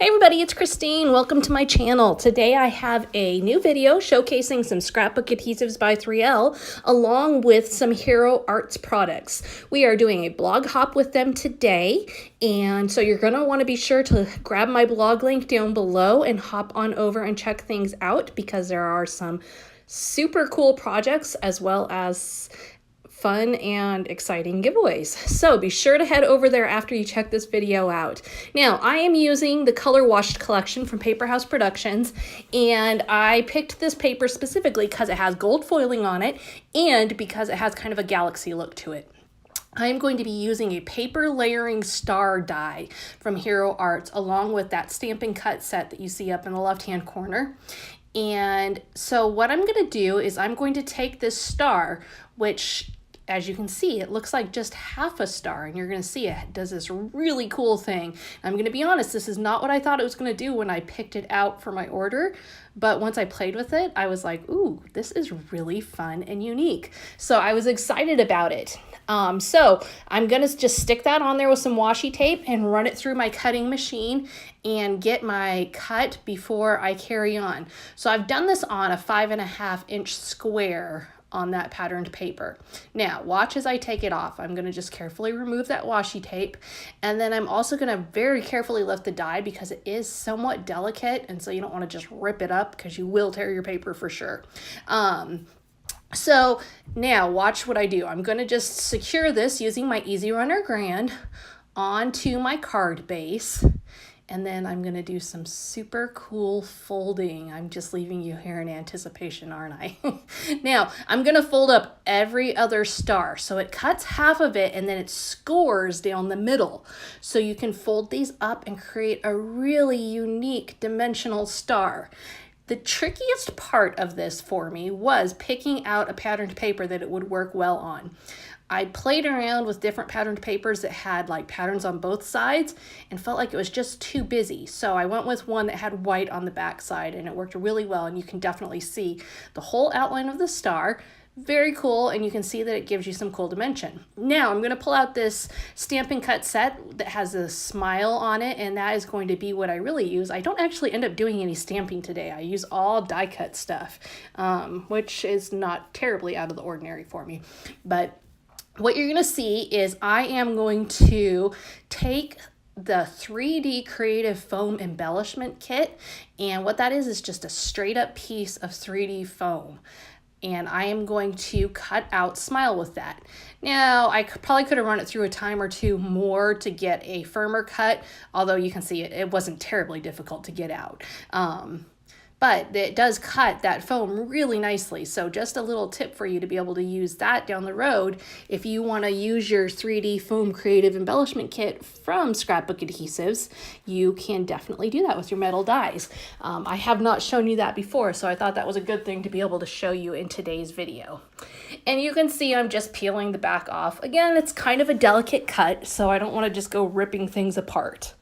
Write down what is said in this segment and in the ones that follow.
Hey everybody, it's Christine. Welcome to my channel. Today I have a new video showcasing some Scrapbook Adhesives by 3L along with some Hero Arts products. We are doing a blog hop with them today, and so you're going to want to be sure to grab my blog link down below and hop on over and check things out because there are some super cool projects as well as fun and exciting giveaways. So be sure to head over there after you check this video out. Now, I am using the Color Washed collection from Paper House Productions, and I picked this paper specifically because it has gold foiling on it and because it has kind of a galaxy look to it. I'm going to be using a paper layering star die from Hero Arts along with that Stampin' Cut set that you see up in the left-hand corner. And so what I'm going to do is I'm going to take this star, which as you can see, it looks like just half a star, and you're going to see it does this really cool thing. I'm going to be honest, this is not what I thought it was going to do when I picked it out for my order, but once I played with it, I was like, ooh, this is really fun and unique. So I was excited about it. So I'm going to just stick that on there with some washi tape and run it through my cutting machine and get my cut before I carry on. So I've done this on a 5.5-inch square on that patterned paper. Now, watch as I take it off. I'm going to just carefully remove that washi tape, and then I'm also going to very carefully lift the die because it is somewhat delicate, and so you don't want to just rip it up because you will tear your paper for sure. So now watch what I do. I'm going to just secure this using my Easy Runner Grand onto my card base. And then I'm going to do some super cool folding. I'm just leaving you here in anticipation, aren't I? Now, I'm going to fold up every other star. So it cuts half of it and then it scores down the middle. So you can fold these up and create a really unique dimensional star. The trickiest part of this for me was picking out a patterned paper that it would work well on. I played around with different patterned papers that had like patterns on both sides and felt like it was just too busy. So I went with one that had white on the back side, and it worked really well, and you can definitely see the whole outline of the star. Very cool, and you can see that it gives you some cool dimension. Now I'm going to pull out this Stampin' Cut set that has a smile on it, and that is going to be what I really use. I don't actually end up doing any stamping today. I use all die cut stuff, which is not terribly out of the ordinary for me. But what you're going to see is I am going to take the 3D Creative Foam Embellishment Kit, and what that is just a straight up piece of 3D foam. And I am going to cut out Smile with that. Now, I probably could have run it through a time or two more to get a firmer cut, although you can see it wasn't terribly difficult to get out. But it does cut that foam really nicely. So just a little tip for you to be able to use that down the road. If you want to use your 3D Foam Creative Embellishment Kit from Scrapbook Adhesives, you can definitely do that with your metal dies. I have not shown you that before, so I thought that was a good thing to be able to show you in today's video. And you can see I'm just peeling the back off. Again, it's kind of a delicate cut, so I don't want to just go ripping things apart.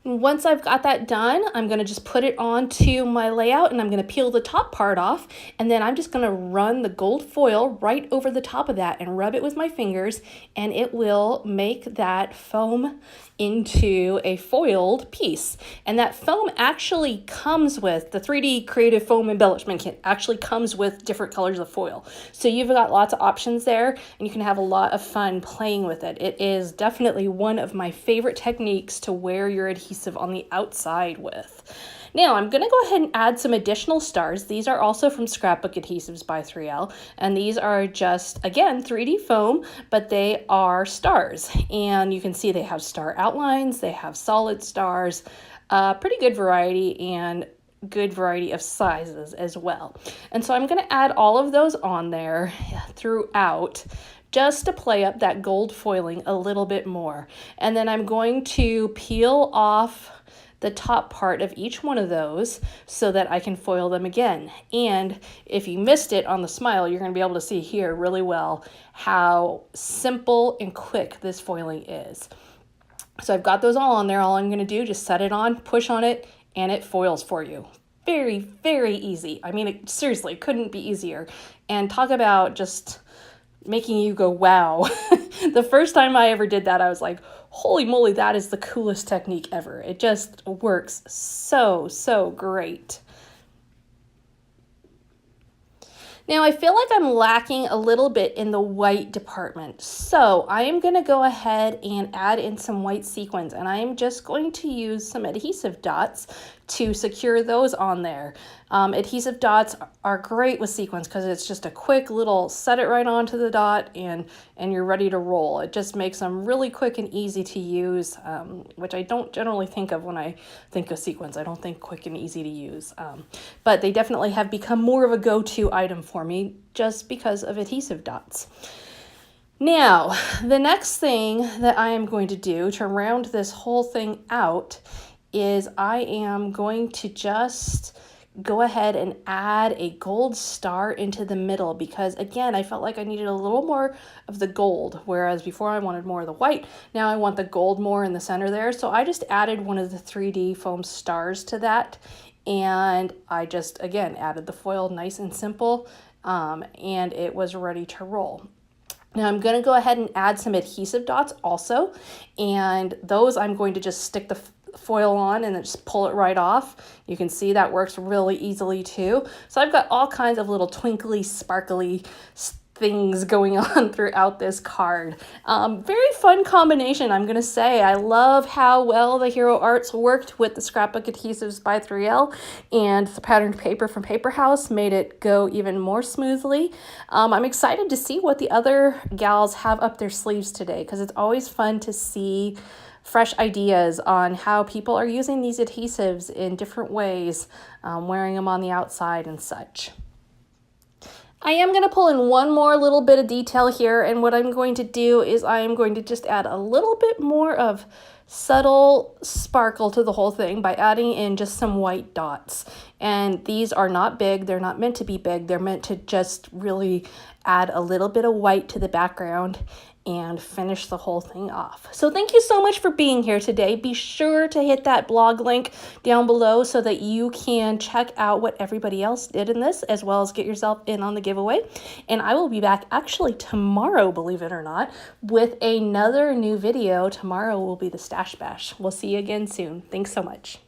Once I've got that done, I'm going to just put it onto my layout, and I'm going to peel the top part off, and then I'm just going to run the gold foil right over the top of that and rub it with my fingers, and it will make that foam into a foiled piece. And that foam actually comes with, the 3D Creative Foam Embellishment Kit actually comes with different colors of foil. So you've got lots of options there, and you can have a lot of fun playing with it. It is definitely one of my favorite techniques to wear your adhesive on the outside with. Now I'm going to go ahead and add some additional stars. These are also from Scrapbook Adhesives by 3L, and these are just, again, 3D foam, but they are stars. And you can see they have star outlines, they have solid stars, pretty good variety and good variety of sizes as well. And so I'm going to add all of those on there throughout, just to play up that gold foiling a little bit more. And then I'm going to peel off the top part of each one of those so that I can foil them again. And if you missed it on the smile, you're going to be able to see here really well how simple and quick this foiling is. So I've got those all on there. All I'm going to do, just set it on, push on it, and it foils for you. Very, very easy. I mean, seriously, it couldn't be easier. And talk about just making you go, wow. The first time I ever did that, I was like, holy moly, that is the coolest technique ever. It just works so, so great. Now I feel like I'm lacking a little bit in the white department, so I am going to go ahead and add in some white sequins, and I am just going to use some adhesive dots to secure those on there. Adhesive dots are great with sequins because it's just a quick little set it right onto the dot and you're ready to roll. It just makes them really quick and easy to use, which I don't generally think of when I think of sequins. I don't think quick and easy to use, but they definitely have become more of a go-to item for me just because of adhesive dots. Now, the next thing that I am going to do to round this whole thing out is I am going to just go ahead and add a gold star into the middle because, again, I felt like I needed a little more of the gold, whereas before I wanted more of the white. Now I want the gold more in the center there, so I just added one of the 3D foam stars to that, and I just, again, added the foil nice and simple, and it was ready to roll. Now I'm going to go ahead and add some adhesive dots also, and those I'm going to just stick the foil on and then just pull it right off. You can see that works really easily too. So I've got all kinds of little twinkly, sparkly things going on throughout this card. Very fun combination, I'm gonna say. I love how well the Hero Arts worked with the Scrapbook Adhesives by 3L, and the patterned paper from Paper House made it go even more smoothly. I'm excited to see what the other gals have up their sleeves today, because it's always fun to see fresh ideas on how people are using these adhesives in different ways, wearing them on the outside and such. I am going to pull in one more little bit of detail here, and what I'm going to do is I am going to just add a little bit more of subtle sparkle to the whole thing by adding in just some white dots. And these are not big, they're not meant to be big, they're meant to just really add a little bit of white to the background and finish the whole thing off. So thank you so much for being here today. Be sure to hit that blog link down below so that you can check out what everybody else did in this, as well as get yourself in on the giveaway. And I will be back actually tomorrow, believe it or not, with another new video. Tomorrow will be the Stash Bash. We'll see you again soon. Thanks so much.